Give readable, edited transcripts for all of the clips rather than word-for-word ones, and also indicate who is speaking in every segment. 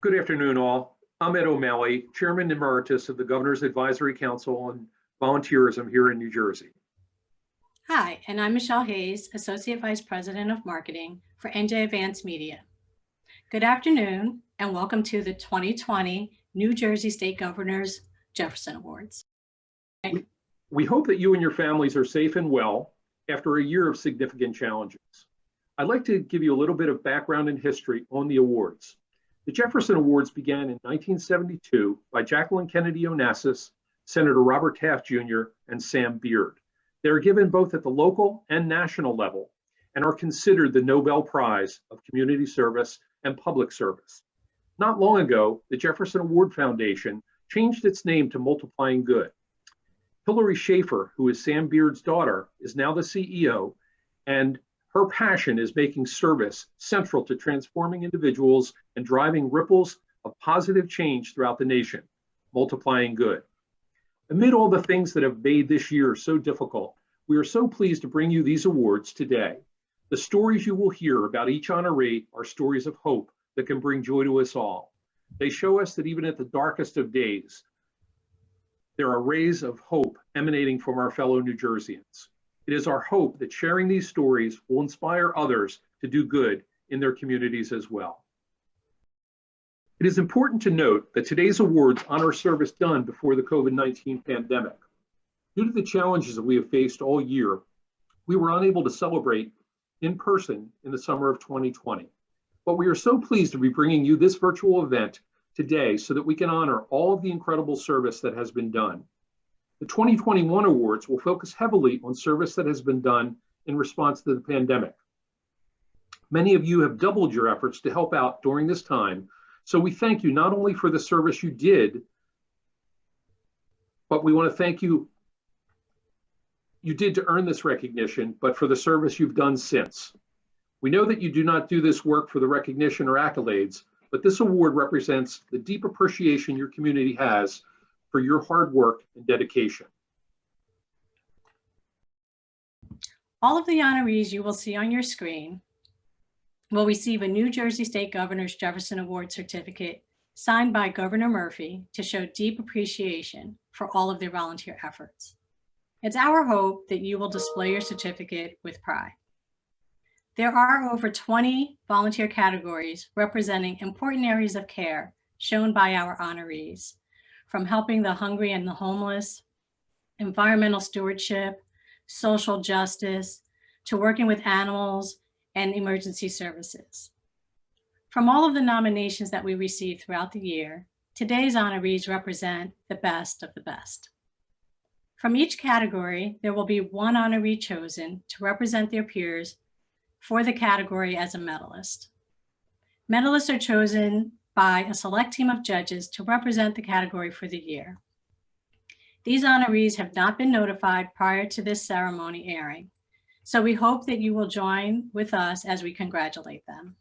Speaker 1: Good afternoon, all. I'm Ed O'Malley, Chairman Emeritus of the Governor's Advisory Council on Volunteerism here in New Jersey.
Speaker 2: Hi, and I'm Michelle Hayes, Associate Vice President of Marketing for NJ Advance Media. Good afternoon, and welcome to the 2020 New Jersey State Governor's Jefferson Awards.
Speaker 1: We hope that you and your families are safe and well after a year of significant challenges. I'd like to give you a little bit of background and history on the awards. The Jefferson Awards began in 1972 by Jacqueline Kennedy Onassis, Senator Robert Taft Jr., and Sam Beard. They are given both at the local and national level and are considered the Nobel Prize of Community Service and Public Service. Not long ago, the Jefferson Award Foundation changed its name to Multiplying Good. Hillary Schaefer, who is Sam Beard's daughter, is now the CEO, and her passion is making service central to transforming individuals and driving ripples of positive change throughout the nation, multiplying good. Amid all the things that have made this year so difficult, we are so pleased to bring you these awards today. The stories you will hear about each honoree are stories of hope that can bring joy to us all. They show us that even at the darkest of days, there are rays of hope emanating from our fellow New Jerseyans. It is our hope that sharing these stories will inspire others to do good in their communities as well. It is important to note that today's awards honor service done before the COVID-19 pandemic. Due to the challenges that we have faced all year, we were unable to celebrate in person in the summer of 2020. But we are so pleased to be bringing you this virtual event today so that we can honor all of the incredible service that has been done. The 2021 awards will focus heavily on service that has been done in response to the pandemic. Many of you have doubled your efforts to help out during this time, so we thank you not only for the service you did, but we want to thank you. You did to earn this recognition, but for the service you've done since. We know that you do not do this work for the recognition or accolades, but this award represents the deep appreciation your community has for your hard work and dedication.
Speaker 2: All of the honorees you will see on your screen will receive a New Jersey State Governor's Jefferson Award certificate signed by Governor Murphy to show deep appreciation for all of their volunteer efforts. It's our hope that you will display your certificate with pride. There are over 20 volunteer categories representing important areas of care shown by our honorees, from helping the hungry and the homeless, environmental stewardship, social justice, to working with animals and emergency services. From all of the nominations that we received throughout the year, today's honorees represent the best of the best. From each category, there will be one honoree chosen to represent their peers for the category as a medalist. Medalists are chosen by a select team of judges to represent the category for the year. These honorees have not been notified prior to this ceremony airing, so we hope that you will join with us as we congratulate them.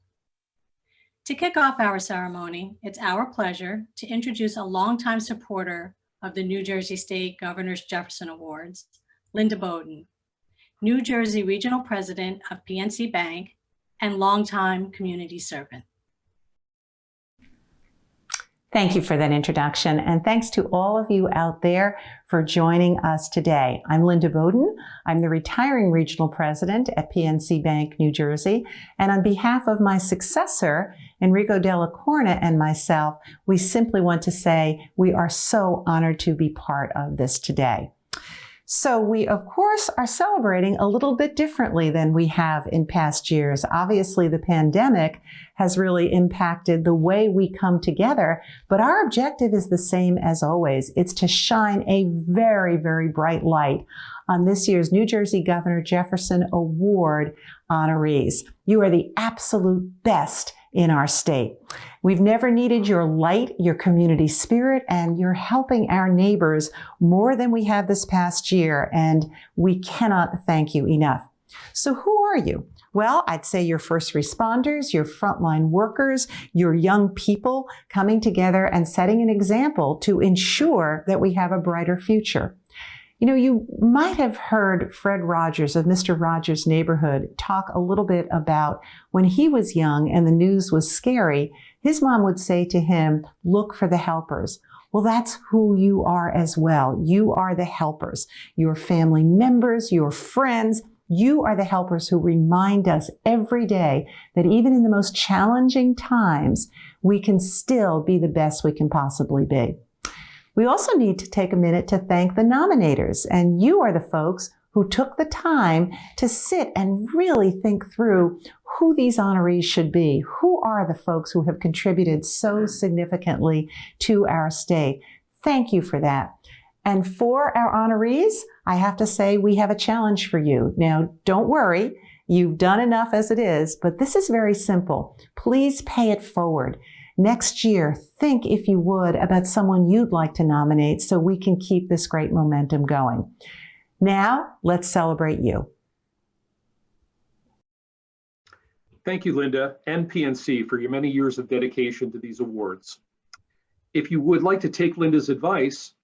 Speaker 2: To kick off our ceremony, it's our pleasure to introduce a longtime supporter of the New Jersey State Governor's Jefferson Awards, Linda Bowden, New Jersey Regional President of PNC Bank and longtime community servant.
Speaker 3: Thank you for that introduction, and thanks to all of you out there for joining us today. I'm Linda Bowden. I'm the retiring regional president at PNC Bank, New Jersey, and on behalf of my successor, Enrico Della Corna, and myself, we simply want to say we are so honored to be part of this today. So we, of course, are celebrating a little bit differently than we have in past years. Obviously, the pandemic has really impacted the way we come together, but our objective is the same as always. It's to shine a very, very bright light on this year's New Jersey Governor Jefferson Award honorees. You are the absolute best in our state. We've never needed your light, your community spirit, and you're helping our neighbors more than we have this past year, and we cannot thank you enough. So who are you? Well, I'd say your first responders, your frontline workers, your young people coming together and setting an example to ensure that we have a brighter future. You know, you might have heard Fred Rogers of Mr. Rogers' Neighborhood talk a little bit about when he was young and the news was scary, his mom would say to him, look for the helpers. Well, that's who you are as well. You are the helpers. Your family members, your friends, you are the helpers who remind us every day that even in the most challenging times, we can still be the best we can possibly be. We also need to take a minute to thank the nominators, and you are the folks who took the time to sit and really think through who these honorees should be. Who are the folks who have contributed so significantly to our state? Thank you for that. And for our honorees, I have to say we have a challenge for you. Now, don't worry, you've done enough as it is, but this is very simple. Please pay it forward. Next year, think, if you would, about someone you'd like to nominate so we can keep this great momentum going. Now, let's celebrate you.
Speaker 1: Thank you, Linda and PNC, for your many years of dedication to these awards. If you would like to take Linda's advice,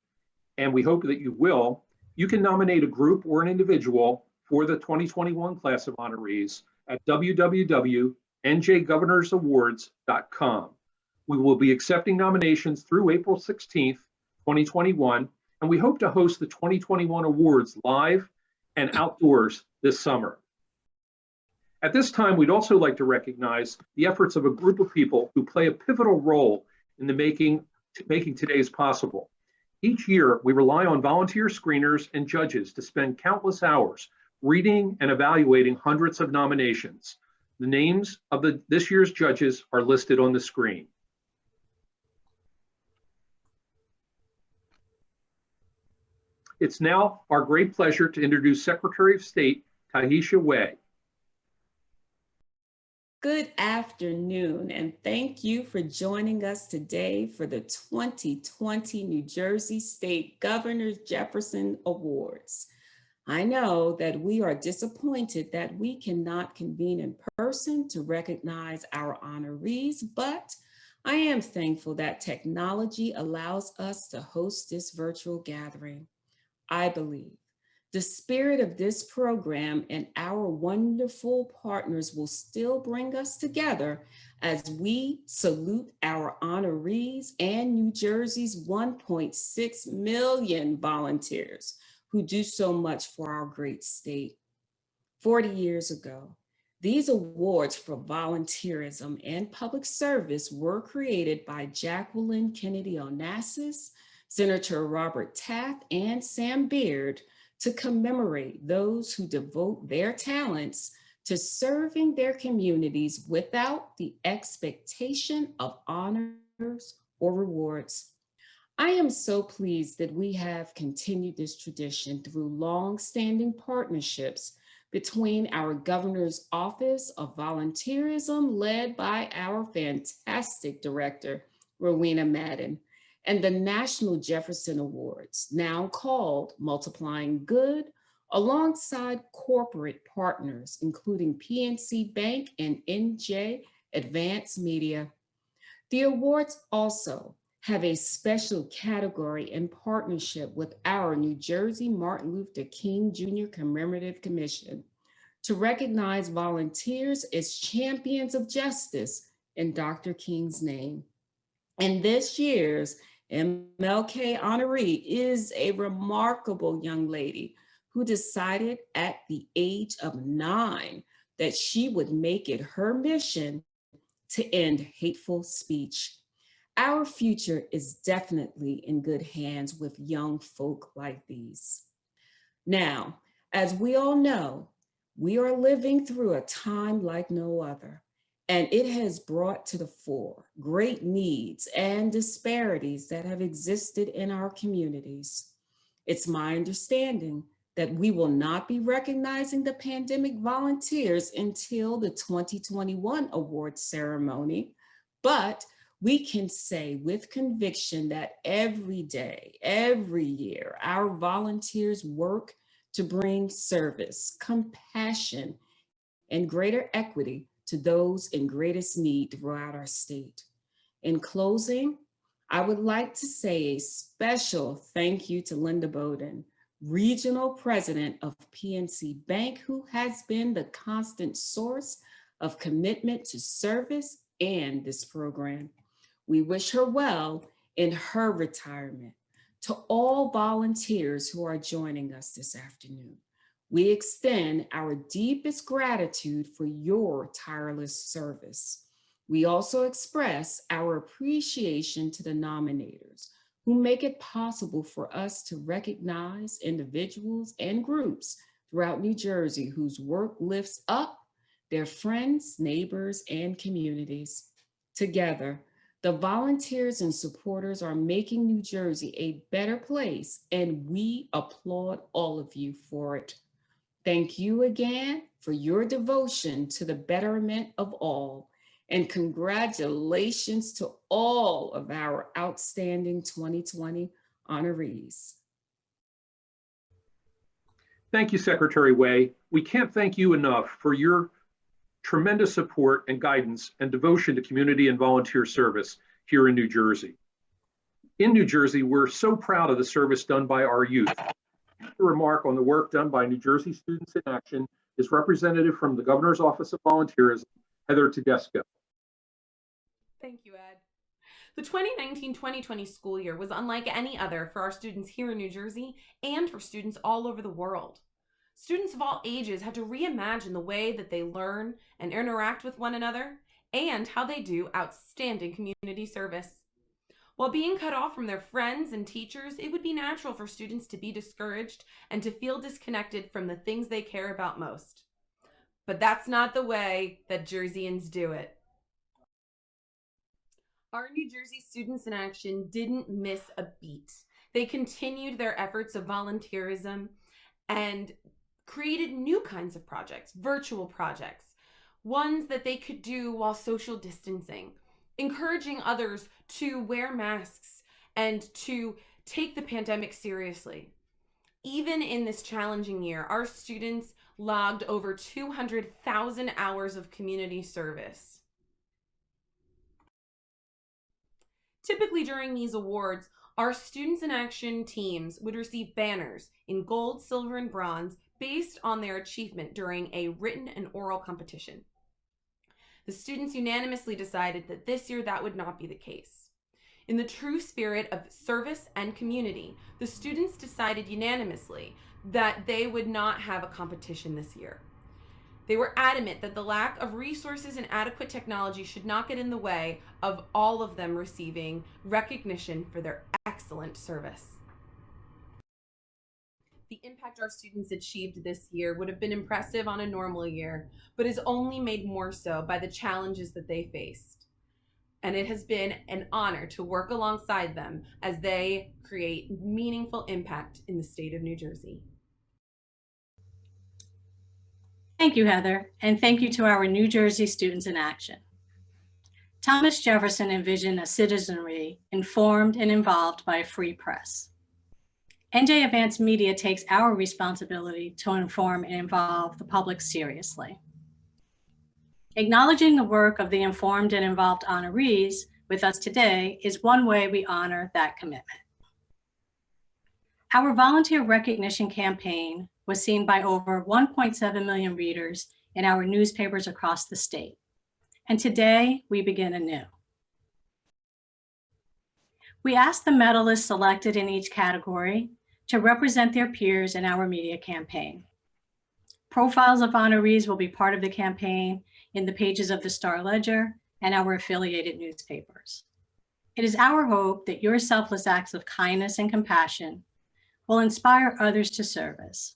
Speaker 1: and we hope that you will, you can nominate a group or an individual for the 2021 class of honorees at www.njgovernorsawards.com. We will be accepting nominations through April 16th, 2021, and we hope to host the 2021 awards live and outdoors this summer. At this time, we'd also like to recognize the efforts of a group of people who play a pivotal role in the making today's possible. Each year, we rely on volunteer screeners and judges to spend countless hours reading and evaluating hundreds of nominations. The names of this year's judges are listed on the screen. It's now our great pleasure to introduce Secretary of State Tahisha Way.
Speaker 4: Good afternoon, and thank you for joining us today for the 2020 New Jersey State Governor Jefferson Awards. I know that we are disappointed that we cannot convene in person to recognize our honorees, but I am thankful that technology allows us to host this virtual gathering. I believe the spirit of this program and our wonderful partners will still bring us together as we salute our honorees and New Jersey's 1.6 million volunteers who do so much for our great state. 40 years ago, these awards for volunteerism and public service were created by Jacqueline Kennedy Onassis, Senator Robert Taft, and Sam Beard to commemorate those who devote their talents to serving their communities without the expectation of honors or rewards. I am so pleased that we have continued this tradition through long-standing partnerships between our Governor's Office of Volunteerism, led by our fantastic director, Rowena Madden, and the National Jefferson Awards, now called Multiplying Good, alongside corporate partners, including PNC Bank and NJ Advanced Media. The awards also have a special category in partnership with our New Jersey Martin Luther King Jr. Commemorative Commission to recognize volunteers as champions of justice in Dr. King's name. And this year's MLK honoree is a remarkable young lady who decided at the age of 9 that she would make it her mission to end hateful speech. Our future is definitely in good hands with young folk like these. Now, as we all know, we are living through a time like no other. And it has brought to the fore great needs and disparities that have existed in our communities. It's my understanding that we will not be recognizing the pandemic volunteers until the 2021 awards ceremony, but we can say with conviction that every day, every year, our volunteers work to bring service, compassion, and greater equity to those in greatest need throughout our state. In closing, I would like to say a special thank you to Linda Bowden, Regional President of PNC Bank, who has been the constant source of commitment to service and this program. We wish her well in her retirement. To all volunteers who are joining us this afternoon, we extend our deepest gratitude for your tireless service. We also express our appreciation to the nominators who make it possible for us to recognize individuals and groups throughout New Jersey whose work lifts up their friends, neighbors, and communities. Together, the volunteers and supporters are making New Jersey a better place, and we applaud all of you for it. Thank you again for your devotion to the betterment of all, and congratulations to all of our outstanding 2020 honorees.
Speaker 1: Thank you, Secretary Way. We can't thank you enough for your tremendous support and guidance and devotion to community and volunteer service here in New Jersey. In New Jersey, we're so proud of the service done by our youth. The remark on the work done by New Jersey Students in Action is representative from the Governor's Office of Volunteerism, Heather Tedesco.
Speaker 5: Thank you, Ed. The 2019-2020 school year was unlike any other for our students here in New Jersey and for students all over the world. Students of all ages had to reimagine the way that they learn and interact with one another and how they do outstanding community service. While being cut off from their friends and teachers, it would be natural for students to be discouraged and to feel disconnected from the things they care about most. But that's not the way that Jerseyans do it. Our New Jersey Students in Action didn't miss a beat. They continued their efforts of volunteerism and created new kinds of projects, virtual projects, ones that they could do while social distancing, encouraging others to wear masks and to take the pandemic seriously. Even in this challenging year, our students logged over 200,000 hours of community service. Typically during these awards, our Students in Action teams would receive banners in gold, silver, and bronze based on their achievement during a written and oral competition. The students unanimously decided that this year that would not be the case. In the true spirit of service and community, the students decided unanimously that they would not have a competition this year. They were adamant that the lack of resources and adequate technology should not get in the way of all of them receiving recognition for their excellent service. The impact our students achieved this year would have been impressive on a normal year, but is only made more so by the challenges that they faced. And it has been an honor to work alongside them as they create meaningful impact in the state of New Jersey.
Speaker 2: Thank you, Heather, and thank you to our New Jersey Students in Action. Thomas Jefferson envisioned a citizenry informed and involved by a free press. NJ Advanced Media takes our responsibility to inform and involve the public seriously. Acknowledging the work of the informed and involved honorees with us today is one way we honor that commitment. Our volunteer recognition campaign was seen by over 1.7 million readers in our newspapers across the state. And today we begin anew. We asked the medalists selected in each category to represent their peers in our media campaign. Profiles of honorees will be part of the campaign in the pages of the Star Ledger and our affiliated newspapers. It is our hope that your selfless acts of kindness and compassion will inspire others to service.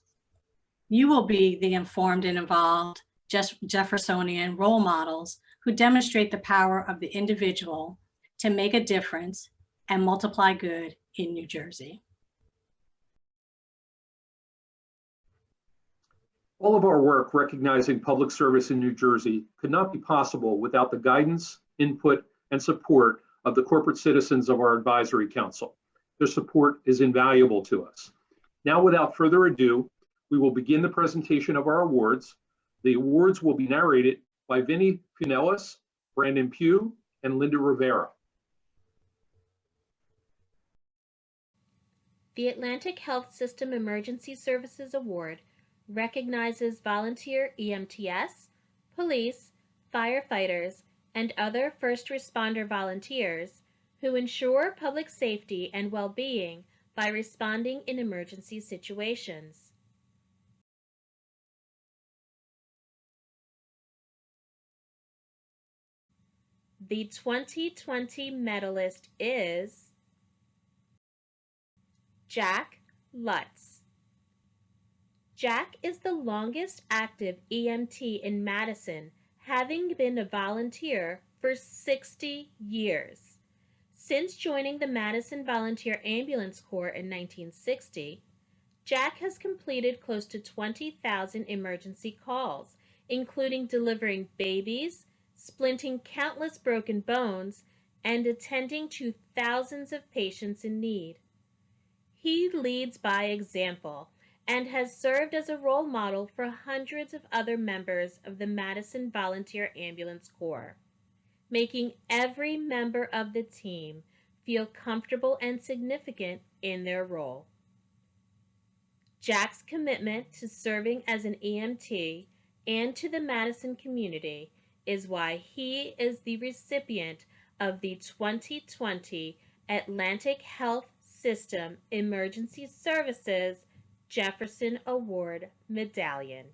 Speaker 2: You will be the informed and involved Jeffersonian role models who demonstrate the power of the individual to make a difference and multiply good in New Jersey.
Speaker 1: All of our work recognizing public service in New Jersey could not be possible without the guidance, input, and support of the corporate citizens of our advisory council. Their support is invaluable to us. Now, without further ado, we will begin the presentation of our awards. The awards will be narrated by Vinnie Pinellas, Brandon Pugh, and Linda Rivera.
Speaker 6: The Atlantic Health System Emergency Services Award recognizes volunteer EMTs, police, firefighters, and other first responder volunteers who ensure public safety and well-being by responding in emergency situations. The 2020 medalist is Jack Lutz. Jack is the longest active EMT in Madison, having been a volunteer for 60 years. Since joining the Madison Volunteer Ambulance Corps in 1960, Jack has completed close to 20,000 emergency calls, including delivering babies, splinting countless broken bones, and attending to thousands of patients in need. He leads by example and has served as a role model for hundreds of other members of the Madison Volunteer Ambulance Corps, making every member of the team feel comfortable and significant in their role. Jack's commitment to serving as an EMT and to the Madison community is why he is the recipient of the 2020 Atlantic Health System Emergency Services Jefferson Award Medallion.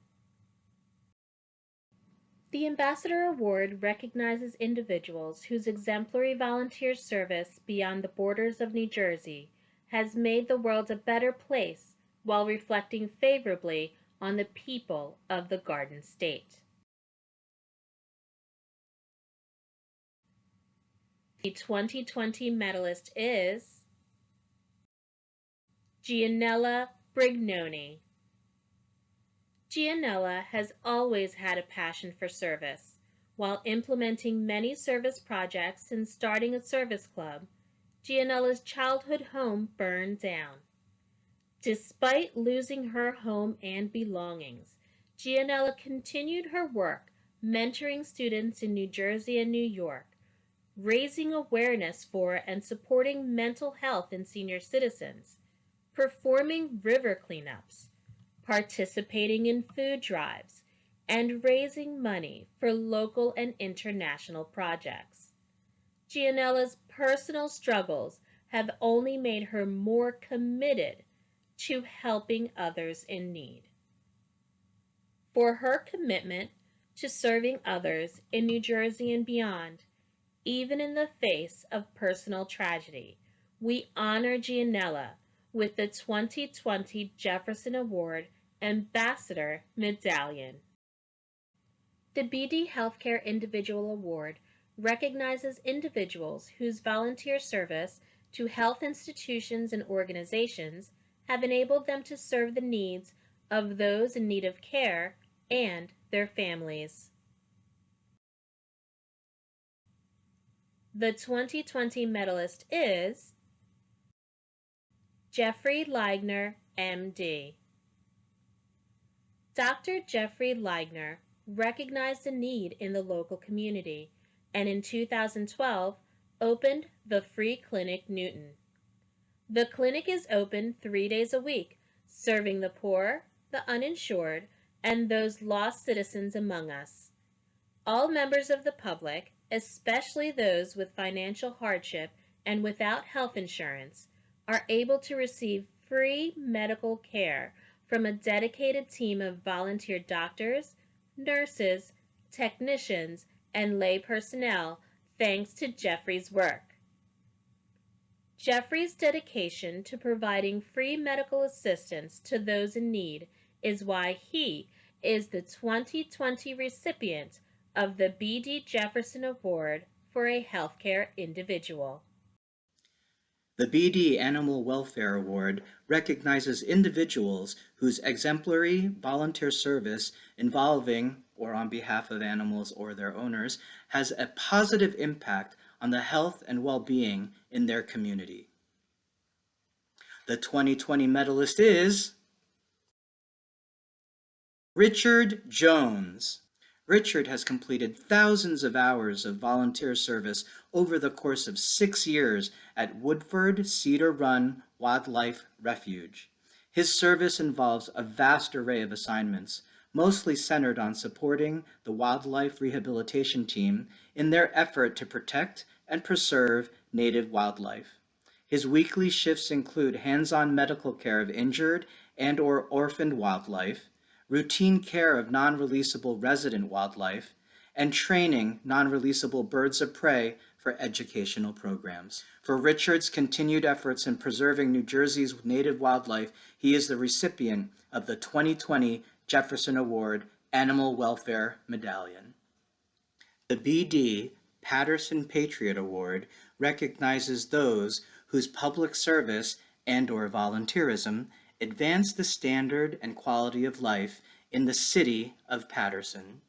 Speaker 6: The Ambassador Award recognizes individuals whose exemplary volunteer service beyond the borders of New Jersey has made the world a better place while reflecting favorably on the people of the Garden State. The 2020 medalist is Gianella Brignoni. Gianella has always had a passion for service. While implementing many service projects and starting a service club, Gianella's childhood home burned down. Despite losing her home and belongings, Gianella continued her work mentoring students in New Jersey and New York, raising awareness for and supporting mental health in senior citizens, performing river cleanups, participating in food drives, and raising money for local and international projects. Gianella's personal struggles have only made her more committed to helping others in need. For her commitment to serving others in New Jersey and beyond, even in the face of personal tragedy, we honor Gianella with the 2020 Jefferson Award Ambassador Medallion. The BD Healthcare Individual Award recognizes individuals whose volunteer service to health institutions and organizations have enabled them to serve the needs of those in need of care and their families. The 2020 medalist is Jeffrey Leigner, MD. Dr. Jeffrey Leigner recognized a need in the local community and in 2012 opened the Free Clinic Newton. The clinic is open 3 days a week, serving the poor, the uninsured, and those lost citizens among us. All members of the public, especially those with financial hardship and without health insurance, are able to receive free medical care from a dedicated team of volunteer doctors, nurses, technicians, and lay personnel thanks to Jeffrey's work. Jeffrey's dedication to providing free medical assistance to those in need is why he is the 2020 recipient of the B.D. Jefferson Award for a Healthcare Individual.
Speaker 7: The BD Animal Welfare Award recognizes individuals whose exemplary volunteer service involving or on behalf of animals or their owners has a positive impact on the health and well-being in their community. The 2020 medalist is Richard Jones. Richard has completed thousands of hours of volunteer service over the course of 6 years at Woodford Cedar Run Wildlife Refuge. His service involves a vast array of assignments, mostly centered on supporting the wildlife rehabilitation team in their effort to protect and preserve native wildlife. His weekly shifts include hands-on medical care of injured and/or orphaned wildlife, routine care of non-releasable resident wildlife, and training non-releasable birds of prey for educational programs. For Richard's continued efforts in preserving New Jersey's native wildlife, he is the recipient of the 2020 Jefferson Award Animal Welfare Medallion. The BD Patterson Patriot Award recognizes those whose public service and/or volunteerism advance the standard and quality of life in the city of Patterson.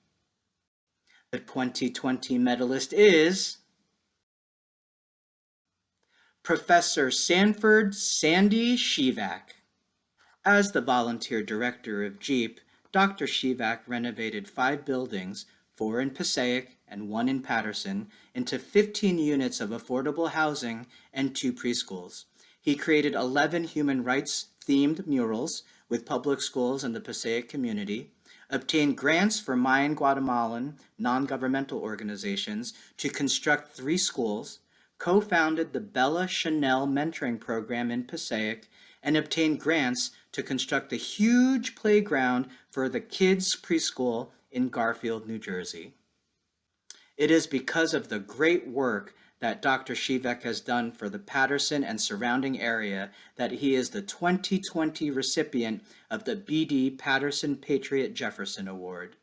Speaker 7: The 2020 medalist is Professor Sanford Sandy Shivak. As the volunteer director of JEEP, Dr. Shivak renovated 5 buildings, 4 in Passaic and 1 in Patterson, into 15 units of affordable housing and 2 preschools. He created 11 human rights-themed murals with public schools in the Passaic community, obtained grants for Mayan Guatemalan non-governmental organizations to construct 3 schools, co-founded the Bella Chanel Mentoring Program in Passaic, and obtained grants to construct a huge playground for the kids' preschool in Garfield, New Jersey. It is because of the great work that Dr. Shivak has done for the Patterson and surrounding area that he is the 2020 recipient of the BD Patterson Patriot Jefferson Award.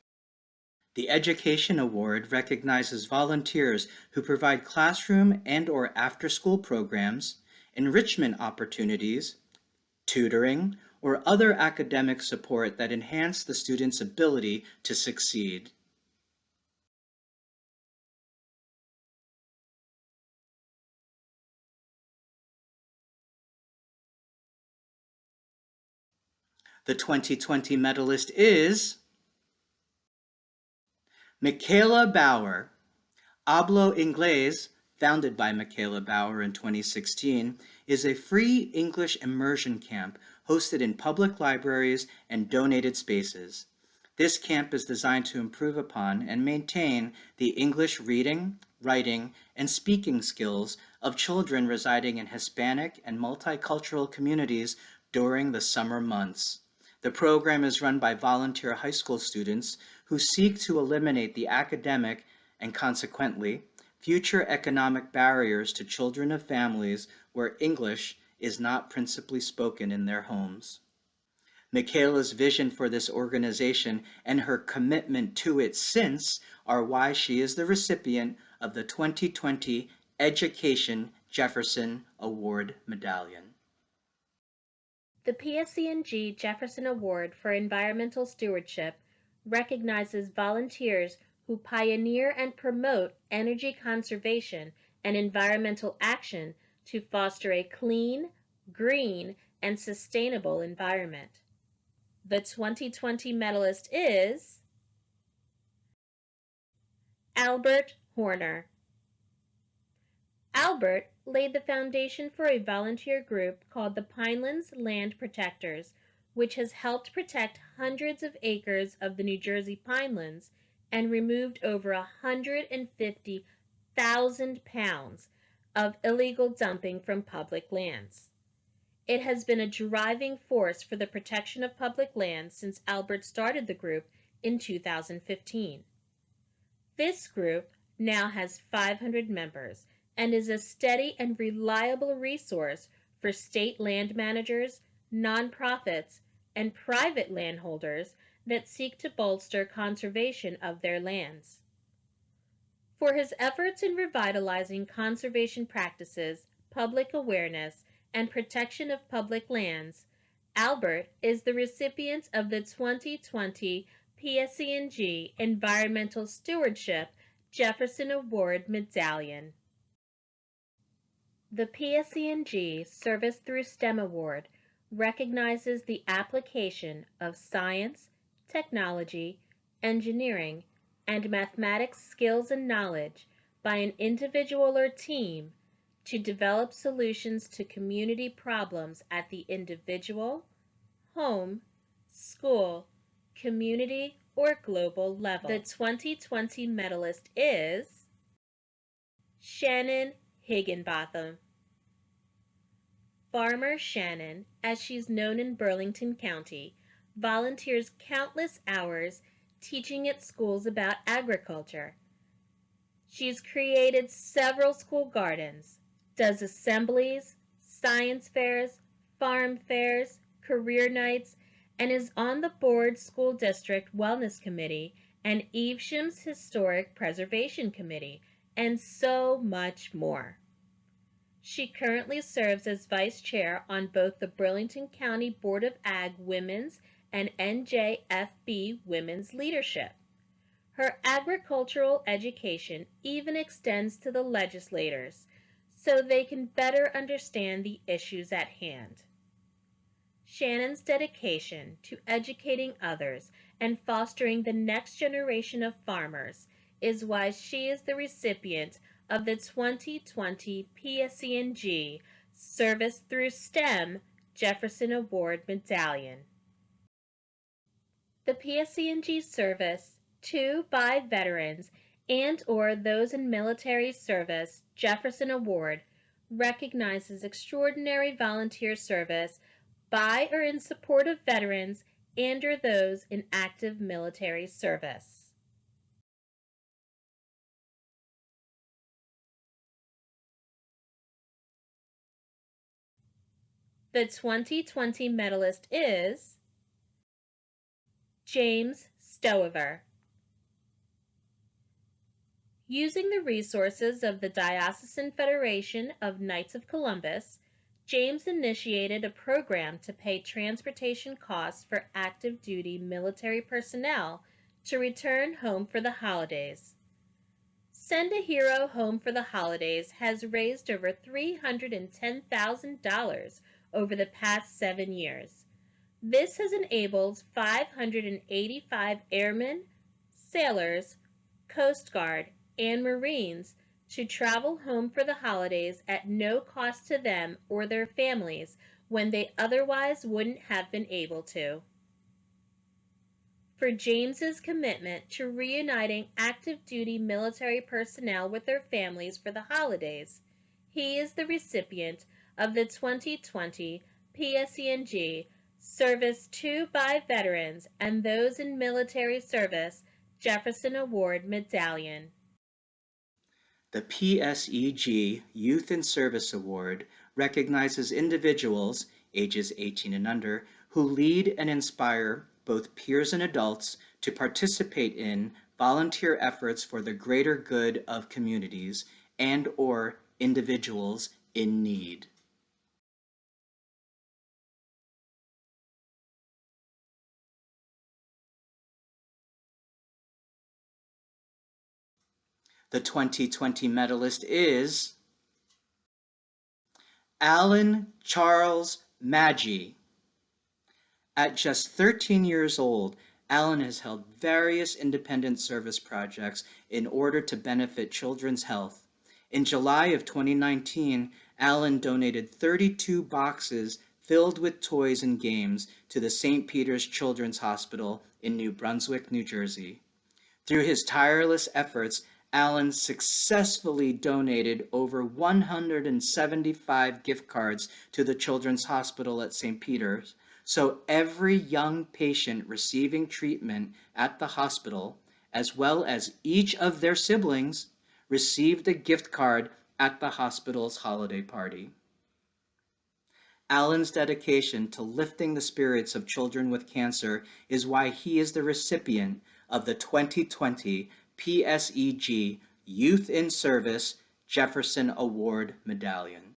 Speaker 7: The Education Award recognizes volunteers who provide classroom and/or after-school programs, enrichment opportunities, tutoring, or other academic support that enhance the student's ability to succeed. The 2020 medalist is Michaela Bauer. Hablo Inglés, founded by Michaela Bauer in 2016, is a free English immersion camp hosted in public libraries and donated spaces. This camp is designed to improve upon and maintain the English reading, writing, and speaking skills of children residing in Hispanic and multicultural communities during the summer months. The program is run by volunteer high school students who seek to eliminate the academic and consequently future economic barriers to children of families where English is not principally spoken in their homes. Michaela's vision for this organization and her commitment to it since are why she is the recipient of the 2020 Education Jefferson Award Medallion.
Speaker 6: The PSC&G Jefferson Award for Environmental Stewardship recognizes volunteers who pioneer and promote energy conservation and environmental action to foster a clean, green, and sustainable environment. The 2020 medalist is Albert Horner. Albert laid the foundation for a volunteer group called the Pinelands Land Protectors, which has helped protect hundreds of acres of the New Jersey pinelands and removed over 150,000 pounds of illegal dumping from public lands. It has been a driving force for the protection of public lands since Albert started the group in 2015. This group now has 500 members and is a steady and reliable resource for state land managers, nonprofits, and private landholders that seek to bolster conservation of their lands. For his efforts in revitalizing conservation practices, public awareness, and protection of public lands, Albert is the recipient of the 2020 PSC&G Environmental Stewardship Jefferson Award Medallion. The PSC&G Service Through STEM Award recognizes the application of science, technology, engineering, and mathematics skills and knowledge by an individual or team to develop solutions to community problems at the individual, home, school, community, or global level. The 2020 medalist is Shannon Higginbotham. Farmer Shannon, as she's known in Burlington County, volunteers countless hours teaching at schools about agriculture. She's created several school gardens, does assemblies, science fairs, farm fairs, career nights, and is on the board school district wellness committee and Evesham's Historic Preservation Committee, and so much more. She currently serves as vice chair on both the Burlington County Board of Ag Women's and NJFB Women's Leadership. Her agricultural education even extends to the legislators so they can better understand the issues at hand. Shannon's dedication to educating others and fostering the next generation of farmers is why she is the recipient of the 2020 PSE&G Service Through STEM Jefferson Award Medallion. The PSE&G Service to by Veterans and/or those in military service Jefferson Award recognizes extraordinary volunteer service by or in support of veterans and/or those in active military service. The 2020 medalist is James Stover. Using the resources of the Diocesan Federation of Knights of Columbus, James initiated a program to pay transportation costs for active duty military personnel to return home for the holidays. Send a Hero Home for the Holidays has raised over $310,000 over the past 7 years. This has enabled 585 airmen, sailors, Coast Guard, and Marines to travel home for the holidays at no cost to them or their families when they otherwise wouldn't have been able to. For James's commitment to reuniting active duty military personnel with their families for the holidays, he is the recipient of the 2020 PSE&G Service to by Veterans and Those in Military Service Jefferson Award Medallion.
Speaker 7: The PSEG Youth in Service Award recognizes individuals, ages 18 and under, who lead and inspire both peers and adults to participate in volunteer efforts for the greater good of communities and/or individuals in need. The 2020 medalist is Alan Charles Maggi. At just 13 years old, Alan has held various independent service projects in order to benefit children's health. In July of 2019, Alan donated 32 boxes filled with toys and games to the St. Peter's Children's Hospital in New Brunswick, New Jersey. Through his tireless efforts, Alan successfully donated over 175 gift cards to the Children's Hospital at St. Peter's, so every young patient receiving treatment at the hospital, as well as each of their siblings, received a gift card at the hospital's holiday party. Alan's dedication to lifting the spirits of children with cancer is why he is the recipient of the 2020 PSEG Youth in Service Jefferson Award Medallion.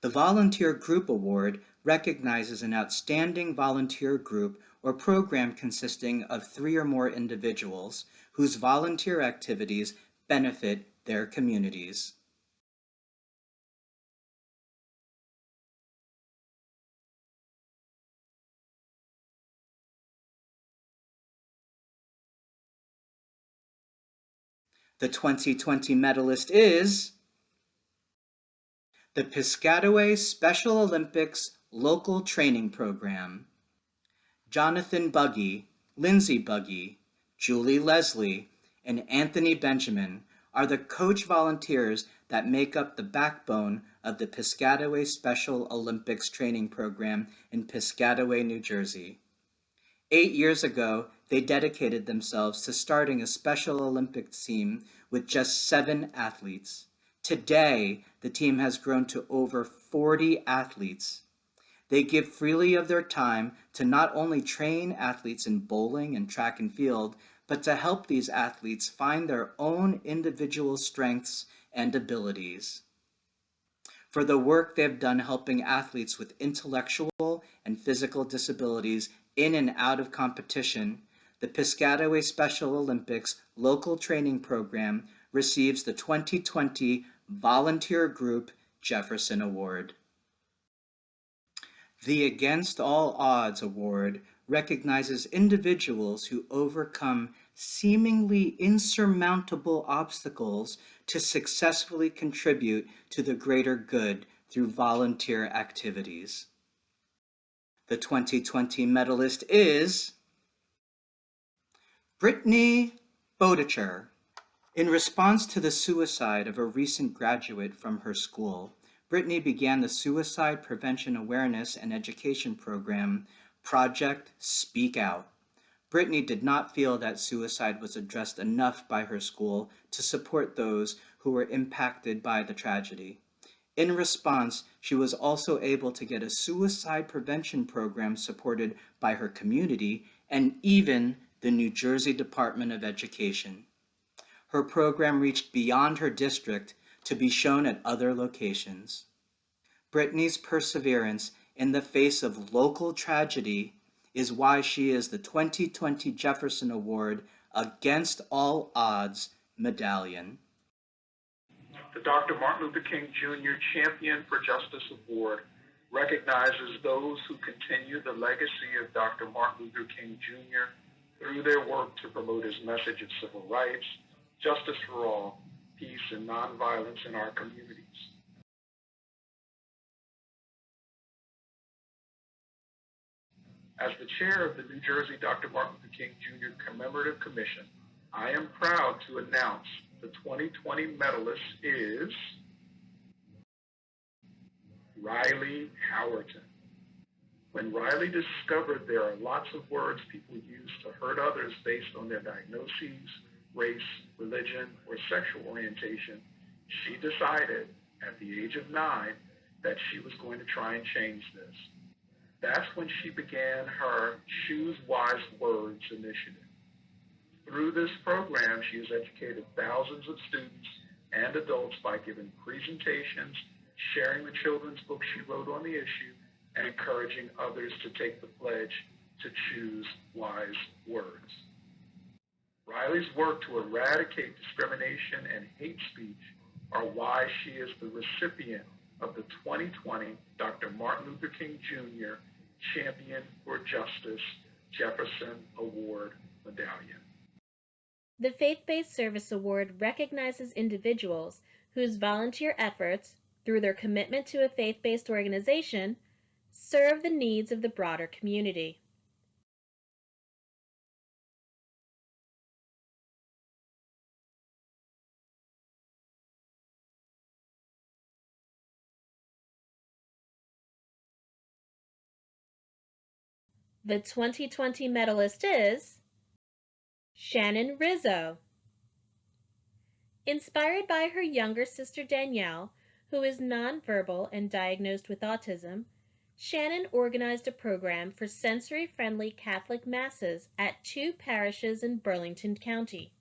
Speaker 7: The Volunteer Group Award recognizes an outstanding volunteer group or program consisting of 3 or more individuals whose volunteer activities benefit their communities. The 2020 medalist is the Piscataway Special Olympics Local Training Program. Jonathan Buggy, Lindsay Buggy, Julie Leslie, and Anthony Benjamin are the coach volunteers that make up the backbone of the Piscataway Special Olympics Training Program in Piscataway, New Jersey. 8 years ago, they dedicated themselves to starting a Special Olympics team with just 7 athletes. Today, the team has grown to over 40 athletes. They give freely of their time to not only train athletes in bowling and track and field, but to help these athletes find their own individual strengths and abilities. For the work they've done helping athletes with intellectual and physical disabilities in and out of competition, the Piscataway Special Olympics Local Training Program receives the 2020 Volunteer Group Jefferson Award. The Against All Odds Award recognizes individuals who overcome seemingly insurmountable obstacles to successfully contribute to the greater good through volunteer activities. The 2020 medalist is Brittany Bodicher. In response to the suicide of a recent graduate from her school, Brittany began the Suicide Prevention Awareness and Education Program, Project Speak Out. Brittany did not feel that suicide was addressed enough by her school to support those who were impacted by the tragedy. In response, she was also able to get a suicide prevention program supported by her community and even the New Jersey Department of Education. Her program reached beyond her district to be shown at other locations. Brittany's perseverance in the face of local tragedy is why she is the 2020 Jefferson Award Against All Odds medallion.
Speaker 1: The Dr. Martin Luther King Jr. Champion for Justice Award recognizes those who continue the legacy of Dr. Martin Luther King Jr. through their work to promote his message of civil rights, justice for all, peace, and nonviolence in our communities. As the chair of the New Jersey Dr. Martin Luther King Jr. Commemorative Commission, I am proud to announce the 2020 medalist is Riley Howerton. When Riley discovered there are lots of words people use to hurt others based on their diagnoses, race, religion, or sexual orientation, she decided at the age of 9 that she was going to try and change this. That's when she began her Choose Wise Words initiative. Through this program, she has educated thousands of students and adults by giving presentations, sharing the children's books she wrote on the issue, and encouraging others to take the pledge to choose wise words. Riley's work to eradicate discrimination and hate speech are why she is the recipient of the 2020 Dr. Martin Luther King Jr. Champion for Justice Jefferson Award medallion.
Speaker 6: The Faith-Based Service Award recognizes individuals whose volunteer efforts, through their commitment to a faith-based organization, serve the needs of the broader community. The 2020 medalist is Shannon Rizzo. Inspired by her younger sister Danielle, who is nonverbal and diagnosed with autism, Shannon organized a program for sensory-friendly Catholic masses at 2 parishes in Burlington County.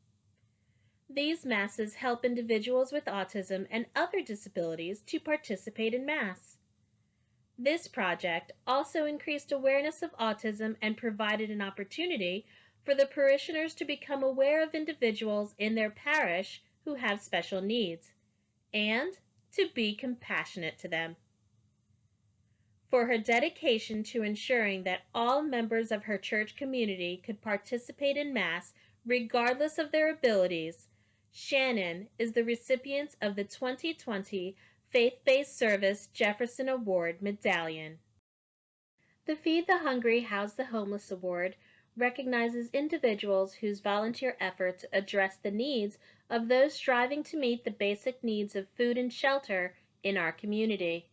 Speaker 6: These masses help individuals with autism and other disabilities to participate in Mass. This project also increased awareness of autism and provided an opportunity for the parishioners to become aware of individuals in their parish who have special needs, and to be compassionate to them. For her dedication to ensuring that all members of her church community could participate in Mass regardless of their abilities, Shannon is the recipient of the 2020 Faith-Based Service Jefferson Award Medallion. The Feed the Hungry, House the Homeless Award recognizes individuals whose volunteer efforts address the needs of those striving to meet the basic needs of food and shelter in our community.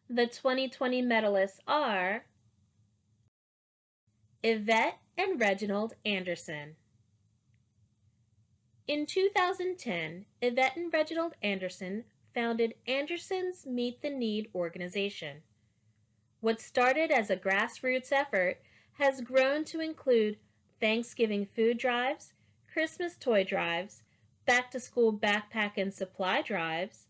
Speaker 6: The 2020 medalists are Yvette and Reginald Anderson. In 2010, Yvette and Reginald Anderson founded Anderson's Meet the Need organization. What started as a grassroots effort has grown to include Thanksgiving food drives, Christmas toy drives, back-to-school backpack and supply drives,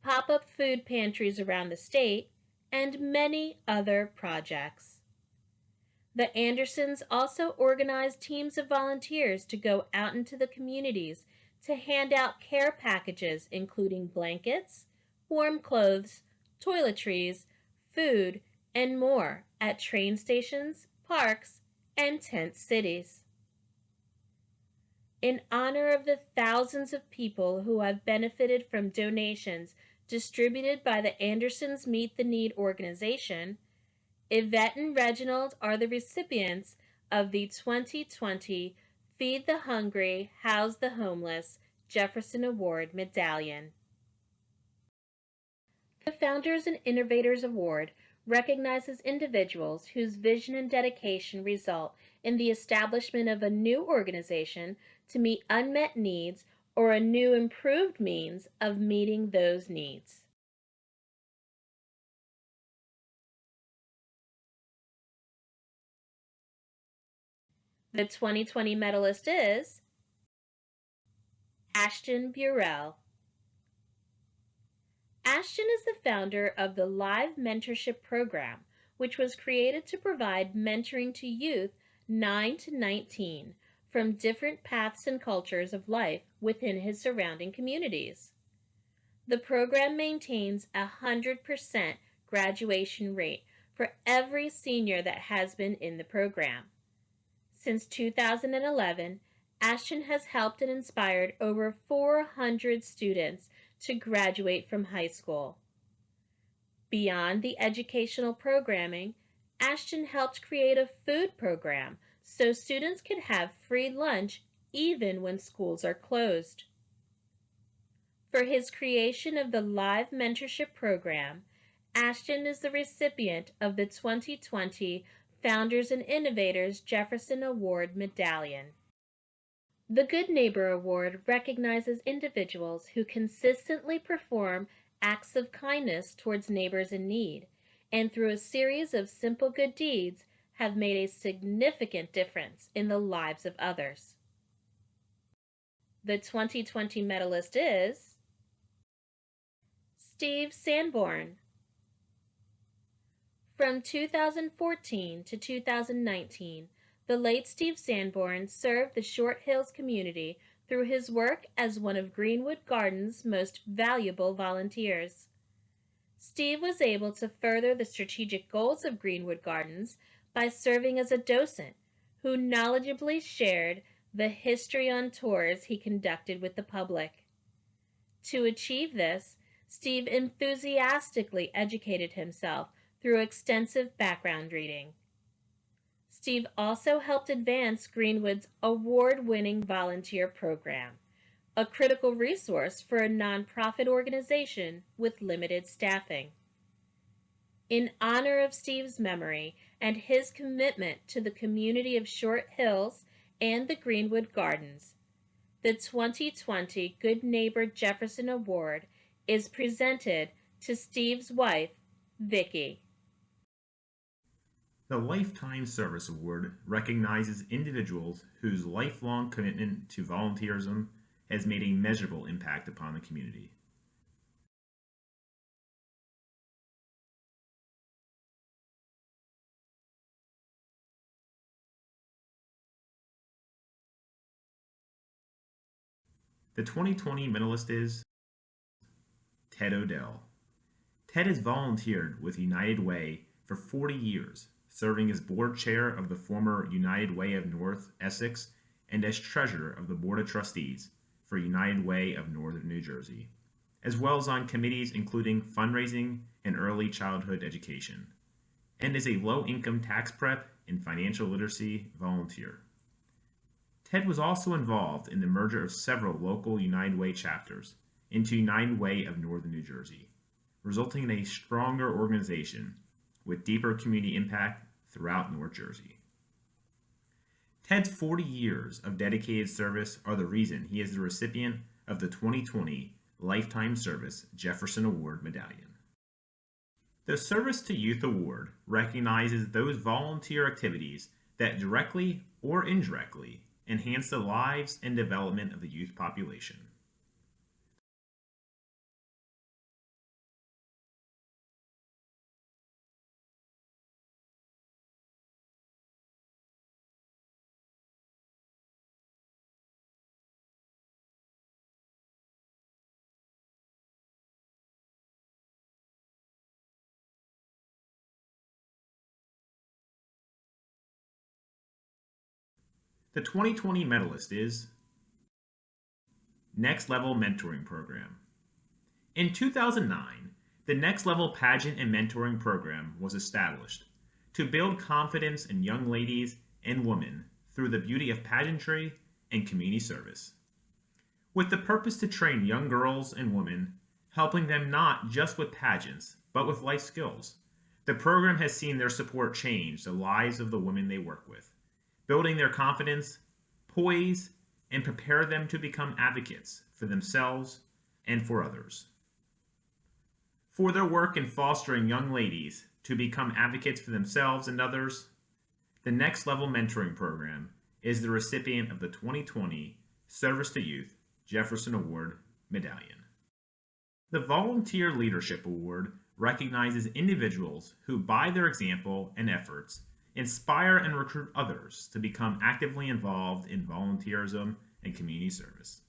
Speaker 6: pop-up food pantries around the state, and many other projects. The Andersons also organized teams of volunteers to go out into the communities to hand out care packages including blankets, warm clothes, toiletries, food, and more at train stations, parks, and tent cities. In honor of the thousands of people who have benefited from donations distributed by the Andersons Meet the Need organization, Yvette and Reginald are the recipients of the 2020 Feed the Hungry, House the Homeless Jefferson Award Medallion. The Founders and Innovators Award recognizes individuals whose vision and dedication result in the establishment of a new organization to meet unmet needs or a new improved means of meeting those needs. The 2020 medalist is Ashton Burrell. Ashton is the founder of the Live Mentorship Program, which was created to provide mentoring to youth 9 to 19 from different paths and cultures of life within his surrounding communities. The program maintains a 100% graduation rate for every senior that has been in the program. Since 2011, Ashton has helped and inspired over 400 students to graduate from high school. Beyond the educational programming, Ashton helped create a food program so students can have free lunch even when schools are closed. For his creation of the Live Mentorship Program, Ashton is the recipient of the 2020 Founders and Innovators Jefferson Award Medallion. The Good Neighbor Award recognizes individuals who consistently perform acts of kindness towards neighbors in need, and through a series of simple good deeds have made a significant difference in the lives of others. The 2020 medalist is Steve Sanborn. From 2014 to 2019, the late Steve Sanborn served the Short Hills community through his work as one of Greenwood Gardens' most valuable volunteers. Steve was able to further the strategic goals of Greenwood Gardens by serving as a docent who knowledgeably shared the history on tours he conducted with the public. To achieve this, Steve enthusiastically educated himself through extensive background reading. Steve also helped advance Greenwood's award-winning volunteer program, a critical resource for a nonprofit organization with limited staffing. In honor of Steve's memory and his commitment to the community of Short Hills and the Greenwood Gardens, the 2020 Good Neighbor Jefferson Award is presented to Steve's wife, Vicki.
Speaker 8: The Lifetime Service Award recognizes individuals whose lifelong commitment to volunteerism has made a measurable impact upon the community. The 2020 medalist is Ted Odell. Ted has volunteered with United Way for 40 years, serving as board chair of the former United Way of North Essex and as treasurer of the Board of Trustees for United Way of Northern New Jersey, as well as on committees including fundraising and early childhood education, and is a low-income tax prep and financial literacy volunteer. Ted was also involved in the merger of several local United Way chapters into United Way of Northern New Jersey, resulting in a stronger organization with deeper community impact throughout North Jersey. Ted's 40 years of dedicated service are the reason he is the recipient of the 2020 Lifetime Service Jefferson Award Medallion. The Service to Youth Award recognizes those volunteer activities that directly or indirectly enhance the lives and development of the youth population. The 2020 medalist is Next Level Mentoring Program. In 2009, the Next Level Pageant and Mentoring Program was established to build confidence in young ladies and women through the beauty of pageantry and community service, with the purpose to train young girls and women, helping them not just with pageants, but with life skills. The program has seen their support change the lives of the women they work with, building their confidence, poise, and prepare them to become advocates for themselves and for others. For their work in fostering young ladies to become advocates for themselves and others, the Next Level Mentoring Program is the recipient of the 2020 Service to Youth Jefferson Award Medallion. The Volunteer Leadership Award recognizes individuals who, by their example and efforts, inspire and recruit others to become actively involved in volunteerism and community service.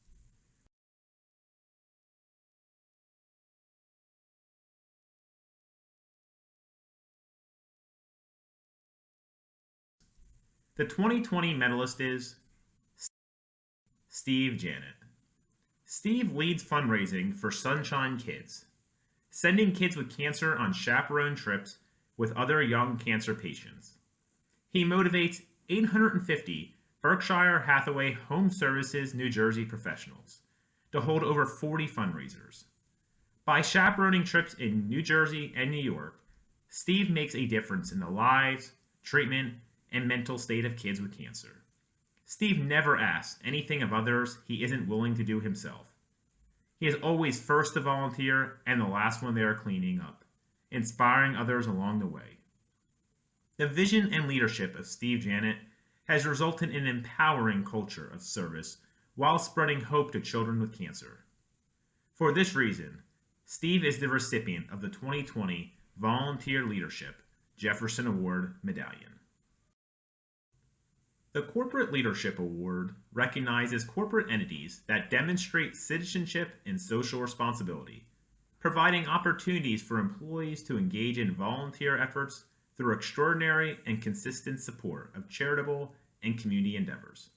Speaker 8: The 2020 medalist is Steve Janet. Steve leads fundraising for Sunshine Kids, sending kids with cancer on chaperone trips with other young cancer patients. He motivates 850 Berkshire Hathaway Home Services New Jersey professionals to hold over 40 fundraisers. By chaperoning trips in New Jersey and New York, Steve makes a difference in the lives, treatment, and mental state of kids with cancer. Steve never asks anything of others he isn't willing to do himself. He is always first to volunteer and the last one there cleaning up, inspiring others along the way. The vision and leadership of Steve Janet has resulted in an empowering culture of service while spreading hope to children with cancer. For this reason, Steve is the recipient of the 2020 Volunteer Leadership Jefferson Award Medallion. The Corporate Leadership Award recognizes corporate entities that demonstrate citizenship and social responsibility, providing opportunities for employees to engage in volunteer efforts through extraordinary and consistent support of charitable and community endeavors.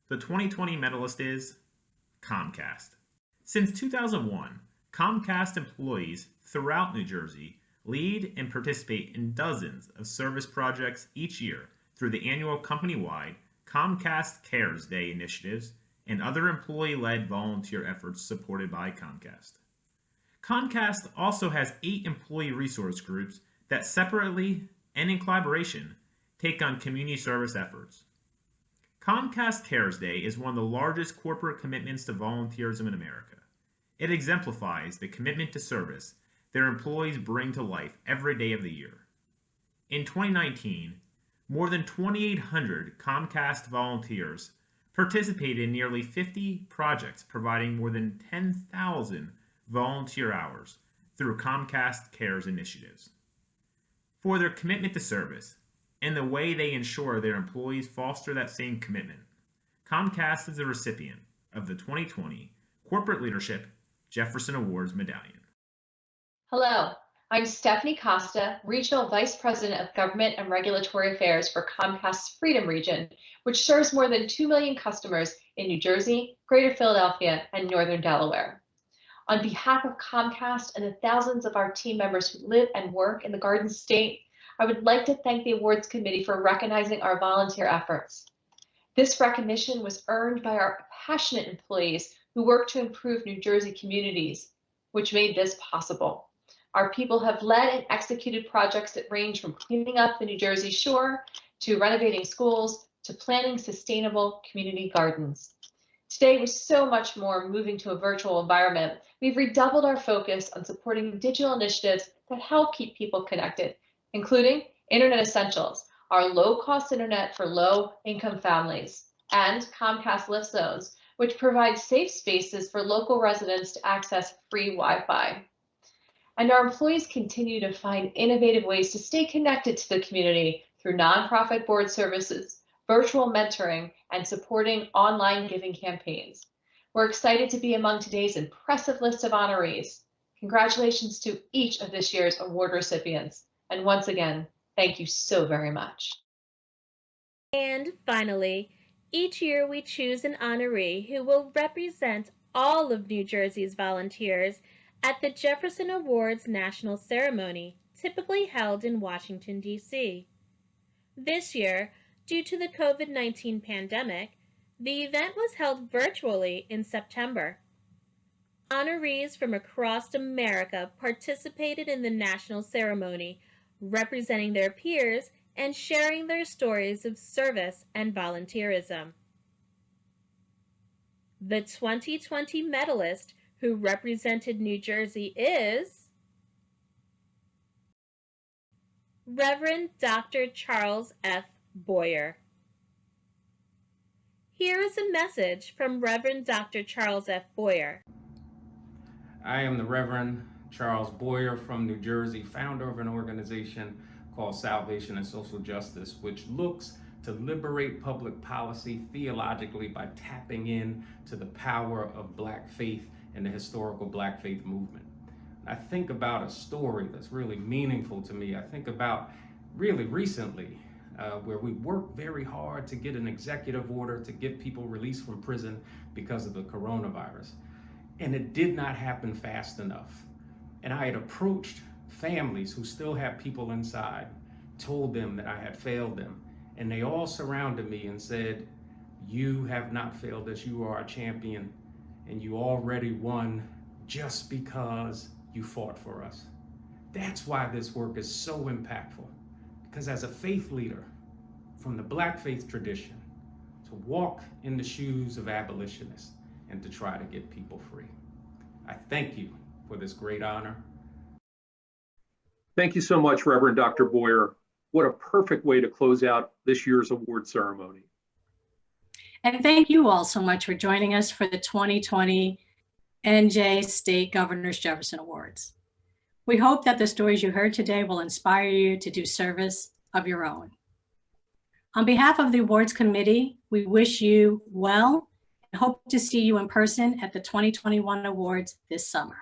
Speaker 8: The 2020 medalist is Comcast. Since 2001, Comcast employees throughout New Jersey lead and participate in dozens of service projects each year through the annual company-wide Comcast Cares Day initiatives and other employee-led volunteer efforts supported by Comcast. Comcast also has 8 employee resource groups that separately and in collaboration take on community service efforts. Comcast Cares Day is one of the largest corporate commitments to volunteerism in America. It exemplifies the commitment to service their employees bring to life every day of the year. In 2019, more than 2,800 Comcast volunteers participated in nearly 50 projects providing more than 10,000 volunteer hours through Comcast Cares initiatives. For their commitment to service and the way they ensure their employees foster that same commitment, Comcast is the recipient of the 2020 Corporate Leadership Jefferson Awards Medallion.
Speaker 9: Hello, I'm Stephanie Costa, Regional Vice President of Government and Regulatory Affairs for Comcast's Freedom Region, which serves more than 2 million customers in New Jersey, Greater Philadelphia, and Northern Delaware. On behalf of Comcast and the thousands of our team members who live and work in the Garden State, I would like to thank the Awards Committee for recognizing our volunteer efforts. This recognition was earned by our passionate employees who work to improve New Jersey communities, which made this possible. Our people have led and executed projects that range from cleaning up the New Jersey shore to renovating schools to planting sustainable community gardens. Today, with so much more moving to a virtual environment, we've redoubled our focus on supporting digital initiatives that help keep people connected, including Internet Essentials, our low-cost internet for low-income families, and Comcast Lift Zones, which provide safe spaces for local residents to access free Wi-Fi. And our employees continue to find innovative ways to stay connected to the community through nonprofit board services, virtual mentoring, and supporting online giving campaigns. We're excited to be among today's impressive list of honorees. Congratulations to each of this year's award recipients. And once again, thank you so very much.
Speaker 6: And finally, each year we choose an honoree who will represent all of New Jersey's volunteers at the Jefferson Awards National Ceremony, typically held in Washington, D.C. This year, due to the COVID-19 pandemic, the event was held virtually in September. Honorees from across America participated in the national ceremony, representing their peers and sharing their stories of service and volunteerism. The 2020 medalist who represented New Jersey is Reverend Dr. Charles F. Boyer. Here is a message from Reverend Dr. Charles F. Boyer.
Speaker 10: I am the Reverend Charles Boyer from New Jersey, founder of an organization called Salvation and Social Justice, which looks to liberate public policy theologically by tapping in to the power of Black faith and the historical Black faith movement. I think about a story that's really meaningful to me. I think about really recently where we worked very hard to get an executive order to get people released from prison because of the coronavirus. And it did not happen fast enough. And I had approached families who still have people inside, told them that I had failed them. And they all surrounded me and said, "You have not failed us, you are a champion, and you already won just because you fought for us." That's why this work is so impactful. Because as a faith leader from the Black faith tradition, to walk in the shoes of abolitionists and to try to get people free. I thank you for this great honor.
Speaker 1: Thank you so much, Reverend Dr. Boyer. What a perfect way to close out this year's award ceremony.
Speaker 2: And thank you all so much for joining us for the 2020 NJ State Governors Jefferson Awards. We hope that the stories you heard today will inspire you to do service of your own. On behalf of the awards committee, we wish you well and hope to see you in person at the 2021 awards this summer.